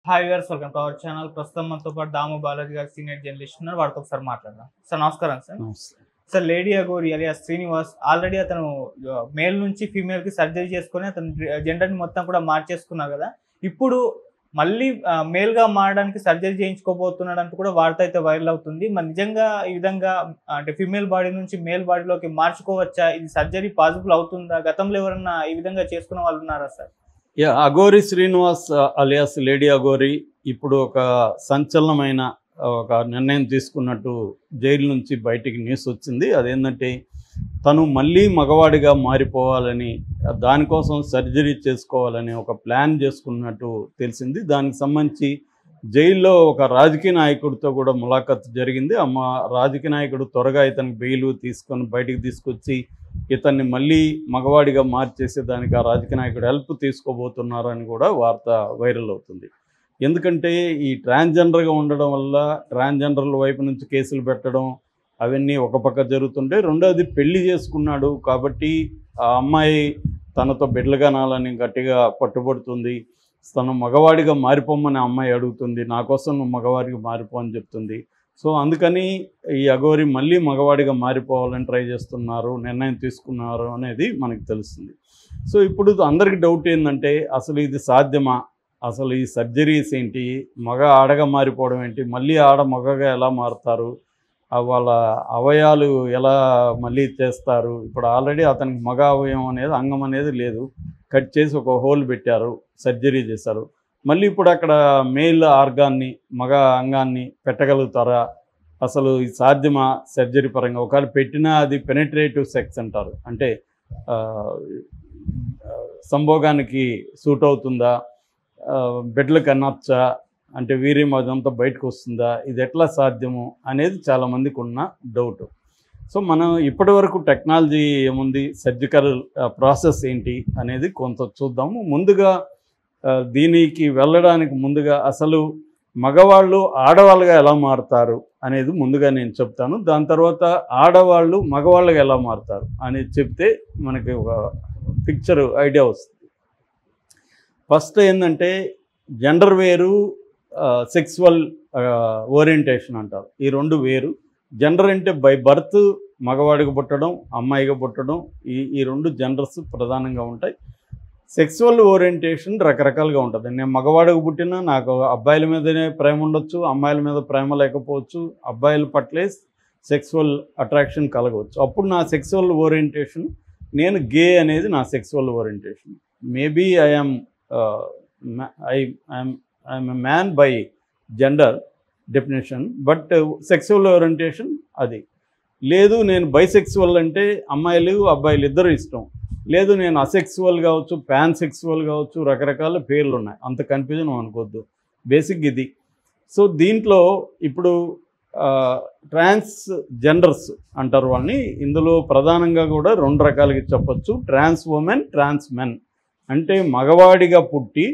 Hi viewers, welcome to our channel. ప్రస్తుతం మనతో పాటు దాము బాలాజీ గారు సీనియర్ జర్నలిస్ట్ ఉన్నారు. వారితో ఒకసారి మాట్లాడదాం. సార్ నమస్కారం. Sir lady Aghori alias Srinivas already అతను మేల్ నుంచి ఫీమేల్ కి సర్జరీ చేసుకుని అతను జెండర్ ని మొత్తం కూడా మార్చేసుకున్నారు కదా. ఇప్పుడు మళ్ళీ మేల్ గా మారడానికి సర్జరీ చేయించుకోబోతున్నాడు అంటూ కూడా వార్త అయితే వైరల్ అవుతుంది. మరి నిజంగా ఈ విధంగా అంటే ఫీమేల్ బాడీ నుంచి మేల్ బాడీలోకి మార్చుకోవచ్చా? ఇది సర్జరీ పాసిబుల్ అవుతుందా? గతంలో ఎవరన్నా ఈ విధంగా చేసుకున్న వాళ్ళు ఉన్నారా sir? Aghori Srinivas alias lady Aghori ఇప్పుడు ఒక సంచలనమైన ఒక నిర్ణయం తీసుకున్నట్టు జైలు నుంచి బయటికి న్యూస్ వచ్చింది. అదేంటంటే తను మళ్ళీ మగవాడిగా మారిపోవాలని, దానికోసం సర్జరీ చేసుకోవాలని ఒక ప్లాన్ చేసుకున్నట్టు తెలిసింది. దానికి సంబంధించి జైల్లో ఒక రాజకీయ నాయకుడితో కూడా ములాఖత్ జరిగింది. రాజకీయ నాయకుడు త్వరగా ఇతనికి బెయిల్ తీసుకొని బయటికి తీసుకొచ్చి ఇతన్ని మళ్ళీ మగవాడిగా మార్చేసేదానికి ఆ రాజకీయ నాయకుడు హెల్ప్ తీసుకోబోతున్నారని కూడా వార్త వైరల్ అవుతుంది. ఎందుకంటే ఈ ట్రాన్స్జెండర్గా ఉండడం వల్ల ట్రాన్స్జెండర్ల వైపు నుంచి కేసులు పెట్టడం అవన్నీ ఒక పక్క జరుగుతుంటే, రెండోది పెళ్లి చేసుకున్నాడు కాబట్టి ఆ అమ్మాయి తనతో బిడ్డలు కనాలని గట్టిగా పట్టుబడుతుంది. తను మగవాడిగా మారిపోమని అమ్మాయి అడుగుతుంది, నా కోసం నువ్వు మగవాడిగా మారిపో అని చెప్తుంది. సో అందుకని ఈ అఘోరి మళ్ళీ మగవాడిగా మారిపోవాలని ట్రై చేస్తున్నారు, నిర్ణయం తీసుకున్నారు అనేది మనకు తెలుస్తుంది. సో ఇప్పుడు అందరికి డౌట్ ఏంటంటే అసలు ఇది సాధ్యమా, అసలు ఈ సర్జరీస్ ఏంటి, మగ ఆడగా మారిపోవడం ఏంటి, మళ్ళీ ఆడ మగగా ఎలా మారుతారు, వాళ్ళ అవయాలు ఎలా మళ్ళీ చేస్తారు. ఇప్పుడు ఆల్రెడీ అతనికి మగ అవయవం అనేది అంగం అనేది లేదు, కట్ చేసి ఒక హోల్ పెట్టారు, సర్జరీ చేశారు. మళ్ళీ ఇప్పుడు అక్కడ మేల్ ఆర్గాన్ని మగ అంగాన్ని పెట్టగలుగుతారా, అసలు ఇది సాధ్యమా సర్జరీ పరంగా? ఒకవేళ పెట్టినా అది పెనిట్రేటివ్ సెక్స్ అంటారు, అంటే సంభోగానికి సూట్ అవుతుందా, బిడ్డలకు అనొచ్చా, అంటే వీర్యం అదంతా బయటకు వస్తుందా, ఇది ఎట్లా సాధ్యము అనేది చాలామందికి ఉన్న డౌట్. సో మనం ఇప్పటి వరకు టెక్నాలజీ ఏముంది, సర్జికల్ ప్రాసెస్ ఏంటి అనేది కొంత చూద్దాము. ముందుగా దీనికి వెళ్ళడానికి ముందుగా అసలు మగవాళ్ళు ఆడవాళ్ళుగా ఎలా మారుతారు అనేది ముందుగా నేను చెప్తాను. దాని తర్వాత ఆడవాళ్ళు మగవాళ్ళుగా ఎలా మారుతారు అనేది చెప్తే మనకి ఒక పిక్చర్ ఐడియా వస్తుంది. ఫస్ట్ ఏంటంటే జెండర్ వేరు, సెక్సువల్ ఓరియంటేషన్ అంటారు, ఈ రెండు వేరు. జెండర్ అంటే బై బర్త్ మగవాడిగా పుట్టడం, అమ్మాయిగా పుట్టడం, ఈ రెండు జెండర్స్ ప్రధానంగా ఉంటాయి. సెక్సువల్ ఓరియంటేషన్ రకరకాలుగా ఉంటుంది. నేను మగవాడికి పుట్టినా నాకు అబ్బాయిల మీదనే ప్రేమ ఉండొచ్చు, అమ్మాయిల మీద ప్రేమ లేకపోవచ్చు, అబ్బాయిల పట్లే సెక్సువల్ అట్రాక్షన్ కలగవచ్చు. అప్పుడు నా సెక్సువల్ ఓరియంటేషన్, నేను గే అనేది నా sexual orientation. Maybe I'm a man by gender definition, but sexual orientation అది లేదు. నేను బైసెక్సువల్ అంటే అమ్మాయిలు అబ్బాయిలు ఇద్దరు ఇష్టం, లేదు నేను అసెక్సువల్ కావచ్చు, ప్యాన్ సెక్సువల్ కావచ్చు, రకరకాల పేర్లు ఉన్నాయి, అంత కన్ఫ్యూజన్ అనుకోవద్దు. బేసిక్ ఇది. సో దీంట్లో ఇప్పుడు ట్రాన్స్ జెండర్స్ అంటారు వాళ్ళని. ఇందులో ప్రధానంగా కూడా రెండు రకాలుగా చెప్పచ్చు. ట్రాన్స్ ఉమెన్, ట్రాన్స్ మెన్. అంటే మగవాడిగా పుట్టి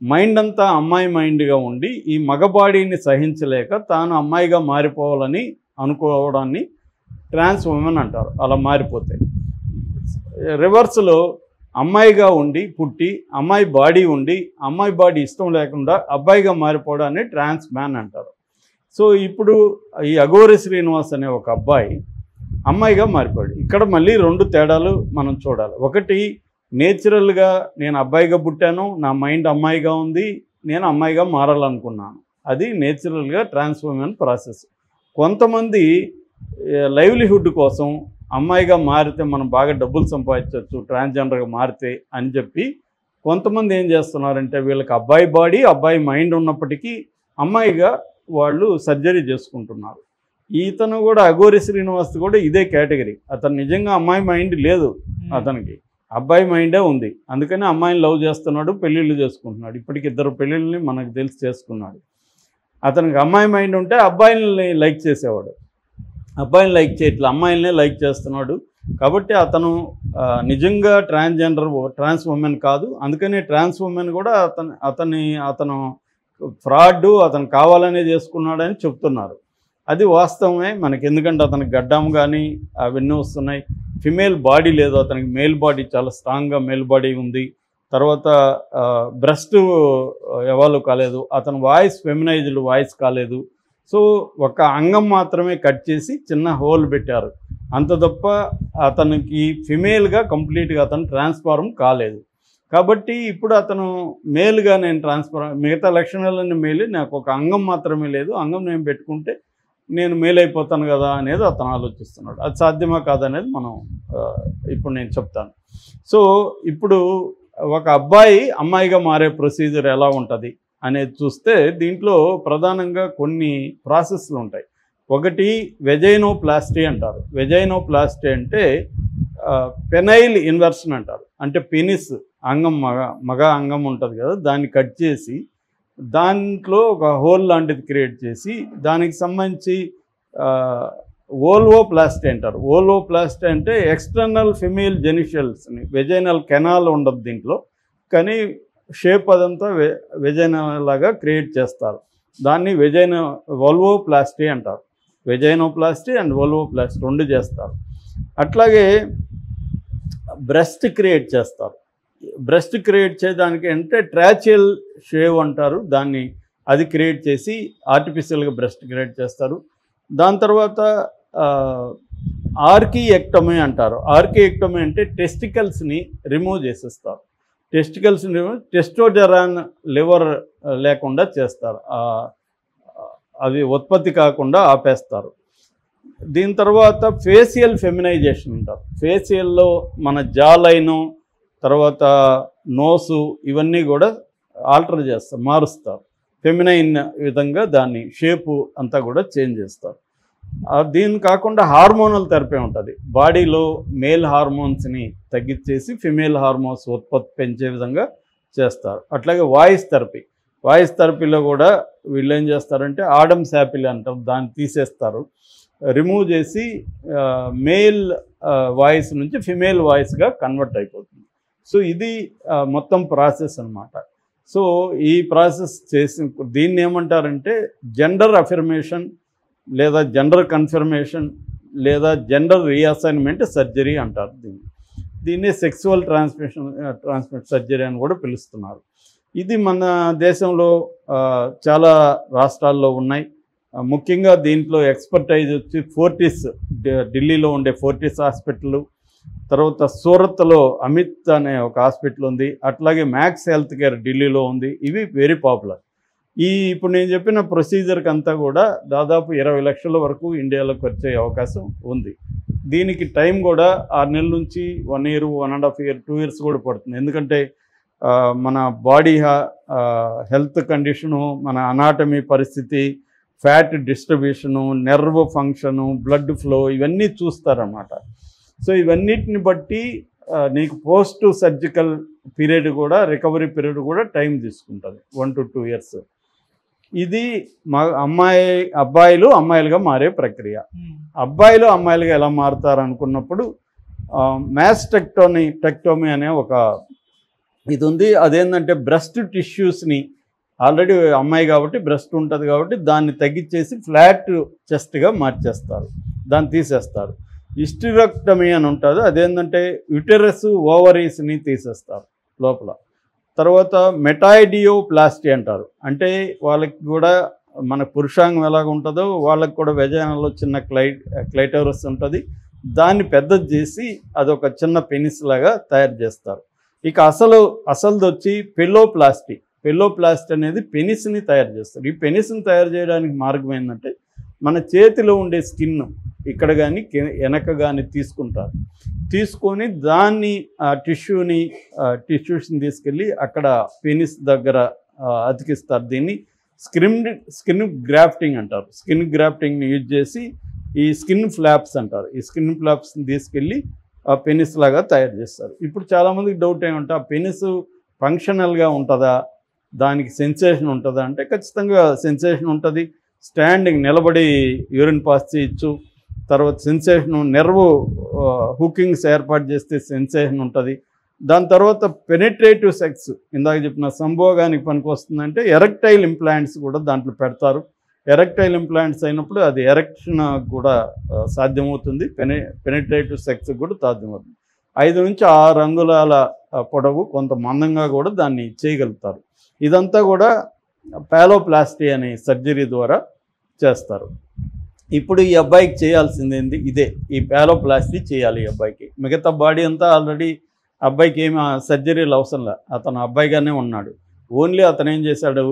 మైండ్ అంతా అమ్మాయి మైండ్గా ఉండి ఈ మగ బాడీని సహించలేక తాను అమ్మాయిగా మారిపోవాలని అనుకోవడాన్ని ట్రాన్స్ ఉమెన్ అంటారు. అలా మారిపోతే రివర్స్లో అమ్మాయిగా ఉండి పుట్టి అమ్మాయి బాడీ ఉండి అమ్మాయి బాడీ ఇష్టం లేకుండా అబ్బాయిగా మారిపోవడాన్ని ట్రాన్స్ మ్యాన్ అంటారు. సో ఇప్పుడు ఈ అఘోరి శ్రీనివాస్ అనే ఒక అబ్బాయి అమ్మాయిగా మారిపోయాడు. ఇక్కడ మళ్ళీ రెండు తేడాలు మనం చూడాలి. ఒకటి, నేచురల్గా నేను అబ్బాయిగా పుట్టాను, నా మైండ్ అమ్మాయిగా ఉంది, నేను అమ్మాయిగా మారాలనుకున్నాను, అది నేచురల్గా ట్రాన్స్ ఉమెన్ ప్రాసెస్. కొంతమంది లైవ్లీహుడ్ కోసం అమ్మాయిగా మారితే మనం బాగా డబ్బులు సంపాదించవచ్చు ట్రాన్స్జెండర్గా మారితే అని చెప్పి కొంతమంది ఏం చేస్తున్నారంటే వీళ్ళకి అబ్బాయి బాడీ అబ్బాయి మైండ్ ఉన్నప్పటికీ అమ్మాయిగా వాళ్ళు సర్జరీ చేసుకుంటున్నారు. ఇతను కూడా అఘోరి శ్రీనివాస్ కూడా ఇదే కేటగిరీ. అతను నిజంగా అమ్మాయి మైండ్ లేదు, అతనికి అబ్బాయి మైండే ఉంది. అందుకని అమ్మాయిని లవ్ చేస్తున్నాడు, పెళ్ళిళ్ళు చేసుకుంటున్నాడు. ఇప్పటికి 2 పెళ్ళిళ్ళని మనకు తెలిసి చేసుకున్నాడు. అతనికి అమ్మాయి మైండ్ ఉంటే అబ్బాయిని లైక్ చేసేవాడు, అబ్బాయిని లైక్ చేయట్లేదు, అమ్మాయిలనే లైక్ చేస్తున్నాడు. కాబట్టి అతను నిజంగా ట్రాన్స్ ఉమెన్ కాదు. అందుకని ట్రాన్స్ ఉమెన్ కూడా అతను ఫ్రాడ్, అతను కావాలనే చేసుకున్నాడని చెప్తున్నారు. అది వాస్తవమే మనకి, ఎందుకంటే అతనికి గడ్డం కానీ అవన్నీ వస్తున్నాయి. ఫిమేల్ బాడీ లేదు, అతనికి మేల్ బాడీ చాలా స్ట్రాంగ్గా మేల్ బాడీ ఉంది. తర్వాత బ్రెస్ట్ ఎవాల్వ్ కాలేదు, అతని వాయిస్ ఫెమినైజ్డ్ వాయిస్ కాలేదు. సో ఒక అంగం మాత్రమే కట్ చేసి చిన్న హోల్ పెట్టారు, అంత తప్ప అతనికి ఫిమేల్గా కంప్లీట్గా అతను ట్రాన్స్ఫార్మ్ కాలేదు. కాబట్టి ఇప్పుడు అతను మేల్గా నేను మిగతా లక్షణాలన్నీ మేలు, నాకు ఒక అంగం మాత్రమే లేదు, అంగం నేను పెట్టుకుంటే నేను మేలైపోతాను కదా అనేది అతను ఆలోచిస్తున్నాడు. అది సాధ్యమా కాదనేది మనం ఇప్పుడు నేను చెప్తాను. సో ఇప్పుడు ఒక అబ్బాయి అమ్మాయిగా మారే ప్రొసీజర్ ఎలా ఉంటుంది అనేది చూస్తే దీంట్లో ప్రధానంగా కొన్ని ప్రాసెస్లు ఉంటాయి. ఒకటి వెజైనోప్లాస్టీ అంటారు. వెజైనోప్లాస్టీ అంటే పెనైల్ ఇన్వర్షన్ అంటారు. అంటే పెనిస్ అంగం మగ అంగం ఉంటుంది కదా, దాన్ని కట్ చేసి దాంట్లో ఒక హోల్ లాంటిది క్రియేట్ చేసి దానికి సంబంధించి ఓల్వోప్లాస్టీ అంటారు. ఓల్వోప్లాస్టీ అంటే ఎక్స్టర్నల్ ఫిమేల్ జెనిషియల్స్ని, వెజైనల్ కెనాల్ ఉండదు దీంట్లో, కానీ షేప్ అదంతా వెజైనలాగా క్రియేట్ చేస్తారు. దాన్ని ఓల్వోప్లాస్టీ అంటారు. వెజైనోప్లాస్టీ అండ్ ఓల్వోప్లాస్టీ రెండు చేస్తారు. అట్లాగే బ్రెస్ట్ క్రియేట్ చేస్తారు. బ్రెస్ట్ క్రియేట్ చేయడానికి అంటే ట్రాచియల్ షేవ్ అంటారు దాన్ని, అది క్రియేట్ చేసి ఆర్టిఫిషియల్గా బ్రెస్ట్ క్రియేట్ చేస్తారు. దాని తర్వాత ఆర్కిఎక్టమీ అంటారు. ఆర్కిఎక్టమీ అంటే టెస్టికల్స్ని రిమూవ్ చేసేస్తారు. టెస్టికల్స్ని టెస్టోజెరాన్ లివర్ లేకుండా చేస్తారు, అవి ఉత్పత్తి కాకుండా ఆపేస్తారు. దీని తర్వాత ఫేషియల్ ఫెమినైజేషన్ అంటారు. ఫేషియల్లో మన జా లైను, తర్వాత నోసు, ఇవన్నీ కూడా ఆల్టర్ చేస్తారు, మారుస్తారు. ఫెమినైన్ విధంగా దాన్ని షేపు అంతా కూడా చేంజ్ చేస్తారు. దీని కాకుండా హార్మోనల్ థెరపీ ఉంటుంది. బాడీలో మేల్ హార్మోన్స్ని తగ్గించేసి ఫిమేల్ హార్మోన్స్ ఉత్పత్తి పెంచే విధంగా చేస్తారు. అట్లాగే వాయిస్ థెరపీ. వాయిస్ థెరపీలో కూడా వీళ్ళు ఏం చేస్తారంటే ఆడమ్స్ యాపిల్ అంటారు, దాన్ని తీసేస్తారు, రిమూవ్ చేసి మేల్ వాయిస్ నుంచి ఫిమేల్ వాయిస్గా కన్వర్ట్ అయిపోతుంది. సో ఇది మొత్తం ప్రాసెస్ అన్నమాట. సో ఈ ప్రాసెస్ చేసి దీన్ని ఏమంటారంటే జెండర్ అఫర్మేషన్ లేదా జెండర్ కన్ఫర్మేషన్ లేదా జెండర్ రీఅసైన్మెంట్ సర్జరీ అంటారు. దీన్ని సెక్సువల్ ట్రాన్స్మిట్ సర్జరీ అని కూడా పిలుస్తున్నారు. ఇది మన దేశంలో చాలా రాష్ట్రాల్లో ఉన్నాయి. ముఖ్యంగా దీంట్లో ఎక్స్పర్టైజ్ వచ్చి ఫోర్టిస్, ఢిల్లీలో ఉండే ఫోర్టిస్ హాస్పిటల్, తర్వాత సూరత్లో అమిత్ అనే ఒక హాస్పిటల్ ఉంది, అట్లాగే మ్యాక్స్ హెల్త్ కేర్ ఢిల్లీలో ఉంది. ఇవి వెరీ పాపులర్. ఇప్పుడు నేను చెప్పిన ప్రొసీజర్కి అంతా కూడా దాదాపు 20 లక్షల వరకు ఇండియాలో ఖర్చు అయ్యే అవకాశం ఉంది. దీనికి టైం కూడా 6 నెలల నుంచి 1 year, 1.5 years, 2 years కూడా పడుతుంది. ఎందుకంటే మన బాడీ హెల్త్ కండిషను, మన అనాటమీ పరిస్థితి, fat distribution, nerve function, blood flow, ఇవన్నీ చూస్తారన్నమాట. సో ఇవన్నిటిని బట్టి నీకు పోస్ట్ సర్జికల్ పీరియడ్ కూడా, రికవరీ పీరియడ్ కూడా టైం తీసుకుంటుంది, 1 to 2 years. ఇది అబ్బాయిలు అమ్మాయిలుగా మారే ప్రక్రియ. అబ్బాయిలు అమ్మాయిలుగా ఎలా మారుతారు అనుకున్నప్పుడు మాస్టెక్టోమీ అనే ఒక ఇది ఉంది. అదేంటంటే బ్రెస్ట్ టిష్యూస్ని, ఆల్రెడీ అమ్మాయి కాబట్టి బ్రెస్ట్ ఉంటుంది కాబట్టి దాన్ని తగ్గించేసి ఫ్లాట్ చెస్ట్గా మార్చేస్తారు, దాన్ని తీసేస్తారు. హిస్టెరెక్టమీ అని ఉంటుంది. అదేంటంటే యుటెరస్ ఓవరీస్ని తీసేస్తారు లోపల. తర్వాత మెటాయిడియోప్లాస్టీ అంటారు. అంటే వాళ్ళకి కూడా మన పురుషాంగం ఎలాగ ఉంటుందో వాళ్ళకి కూడా వెజైనాలో చిన్న క్లైటోరస్ ఉంటుంది, దాన్ని పెద్దది చేసి అదొక చిన్న పెనిస్ లాగా తయారు చేస్తారు. ఇక అసలుది వచ్చి పెల్లోప్లాస్టీ. పెల్లోప్లాస్టీ అనేది పెనిస్ని తయారు చేస్తారు. ఈ పెనిస్ని తయారు చేయడానికి మార్గం ఏంటంటే మన చేతిలో ఉండే స్కిన్ ఇక్కడ కానీ వెనక కానీ తీసుకుంటారు. తీసుకొని దాన్ని టిష్యూస్ని తీసుకెళ్ళి అక్కడ పెనిస్ దగ్గర అతికిస్తారు. దీన్ని స్కిన్ గ్రాఫ్టింగ్ అంటారు. స్కిన్ గ్రాఫ్టింగ్ని యూజ్ చేసి ఈ స్కిన్ ఫ్లాప్స్ అంటారు. ఈ స్కిన్ ఫ్లాప్స్ని తీసుకెళ్ళి ఆ పెనిస్ లాగా తయారు చేస్తారు. ఇప్పుడు చాలామందికి డౌట్ ఏమంటే ఆ పెనిస్ ఫంక్షనల్గా ఉంటుందా, దానికి సెన్సేషన్ ఉంటుందా అంటే ఖచ్చితంగా సెన్సేషన్ ఉంటుంది. స్టాండింగ్, నిలబడి యూరిన్ పాస్ చేయొచ్చు. తర్వాత సెన్సేషను, నెర్వ్ హుకింగ్స్ ఏర్పాటు చేస్తే సెన్సేషన్ ఉంటుంది. దాని తర్వాత పెనిట్రేటివ్ సెక్స్, ఇందాక చెప్పిన సంభోగానికి పనికి వస్తుందంటే ఎరెక్టైల్ ఇంప్లాంట్స్ కూడా దాంట్లో పెడతారు. ఎరెక్టైల్ ఇంప్లాంట్స్ అయినప్పుడు అది ఎరెక్షన్ కూడా సాధ్యమవుతుంది, పెనిట్రేటివ్ సెక్స్ కూడా సాధ్యమవుతుంది. 5 నుంచి 6 అంగుళాల పొడవు, కొంత మందంగా కూడా దాన్ని చేయగలుగుతారు. ఇదంతా కూడా పాలోప్లాస్టీ అనే సర్జరీ ద్వారా చేస్తారు. ఇప్పుడు ఈ అబ్బాయికి చేయాల్సింది ఏంది? ఇదే, ఈ పాలోప్లాస్టీ చేయాలి ఈ అబ్బాయికి. మిగతా బాడీ అంతా ఆల్రెడీ అబ్బాయికి ఏమి సర్జరీలు అవసరంలా, అతను అబ్బాయిగానే ఉన్నాడు. ఓన్లీ అతను ఏం చేశాడు,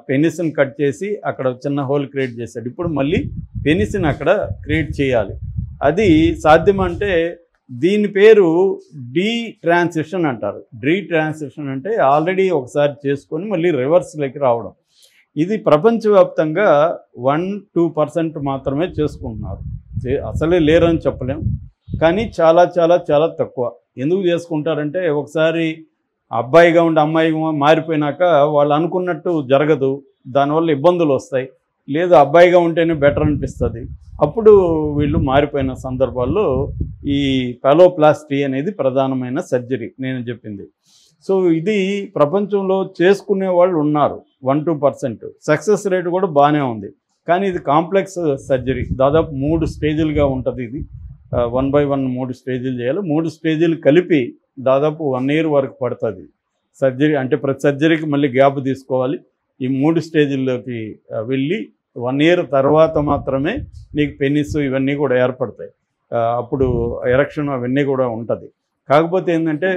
పెనిస్ని కట్ చేసి అక్కడ చిన్న హోల్ క్రియేట్ చేశాడు. ఇప్పుడు మళ్ళీ పెనిస్ని అక్కడ క్రియేట్ చేయాలి. అది సాధ్యమంటే దీని పేరు డీ ట్రాన్సిషన్ అంటారు. డీ ట్రాన్సిషన్ అంటే ఆల్రెడీ ఒకసారి చేసుకొని మళ్ళీ రివర్స్లోకి రావడం. ఇది ప్రపంచవ్యాప్తంగా 1-2% మాత్రమే చేసుకుంటున్నారు. అసలే లేరని చెప్పలేం, కానీ చాలా చాలా చాలా తక్కువ. ఎందుకు చేసుకుంటారంటే ఒకసారి అబ్బాయిగా ఉండి అమ్మాయిగా మారిపోయినాక వాళ్ళు అనుకున్నట్టు జరగదు, దానివల్ల ఇబ్బందులు వస్తాయి. లేదు అబ్బాయిగా ఉంటేనే బెటర్ అనిపిస్తుంది, అప్పుడు వీళ్ళు మారిపోయిన సందర్భాల్లో ఈ పాలోప్లాస్టీ అనేది ప్రధానమైన సర్జరీ నేను చెప్పింది. సో ఇది ప్రపంచంలో చేసుకునే వాళ్ళు ఉన్నారు 1-2%. సక్సెస్ రేట్ కూడా బాగానే ఉంది. కానీ ఇది కాంప్లెక్స్ సర్జరీ, దాదాపు 3 స్టేజీలుగా ఉంటుంది. ఇది 1 by 1 3 స్టేజీలు చేయాలి. 3 స్టేజీలు కలిపి దాదాపు 1 year వరకు పడుతుంది సర్జరీ. అంటే ప్రతి సర్జరీకి మళ్ళీ గ్యాప్ తీసుకోవాలి. ఈ 3 స్టేజీల్లోకి వెళ్ళి 1 year తర్వాత మాత్రమే నీకు పెనిస్ ఇవన్నీ కూడా ఏర్పడతాయి. అప్పుడు ఎరక్షన్ అవన్నీ కూడా ఉంటుంది. కాకపోతే ఏంటంటే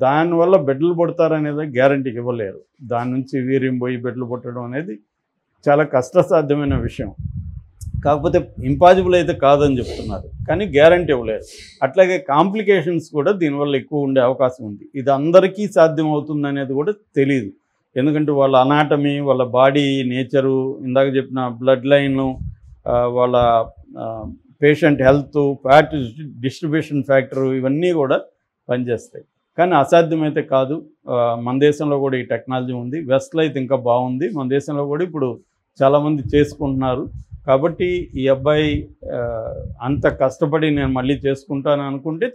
దానివల్ల బిడ్డలు పుడతారనేది గ్యారంటీకి ఇవ్వలేరు. దాని నుంచి వీర్యం పోయి బిడ్డలు పుట్టడం అనేది చాలా కష్టసాధ్యమైన విషయం. కాకపోతే ఇంపాసిబుల్ అయితే కాదని చెప్తున్నారు, కానీ గ్యారంటీ ఇవ్వలేరు. అట్లాగే కాంప్లికేషన్స్ కూడా దీనివల్ల ఎక్కువ ఉండే అవకాశం ఉంది. ఇది అందరికీ సాధ్యం అవుతుంది అనేది కూడా తెలియదు. ఎందుకంటే వాళ్ళ అనాటమీ, వాళ్ళ బాడీ నేచరు, ఇందాక చెప్పిన బ్లడ్ లైను, వాళ్ళ patient health, fat distribution factor, ఇవన్నీ కూడా పనిచేస్తాయి. కానీ అసాధ్యమైతే కాదు. మన దేశంలో కూడా ఈ టెక్నాలజీ ఉంది. వెస్ట్లో అయితే ఇంకా బాగుంది. మన దేశంలో కూడా ఇప్పుడు చాలామంది చేసుకుంటున్నారు. కాబట్టి ఈ అబ్బాయి అంత కష్టపడి నేను మళ్ళీ చేసుకుంటాను అనుకుంటే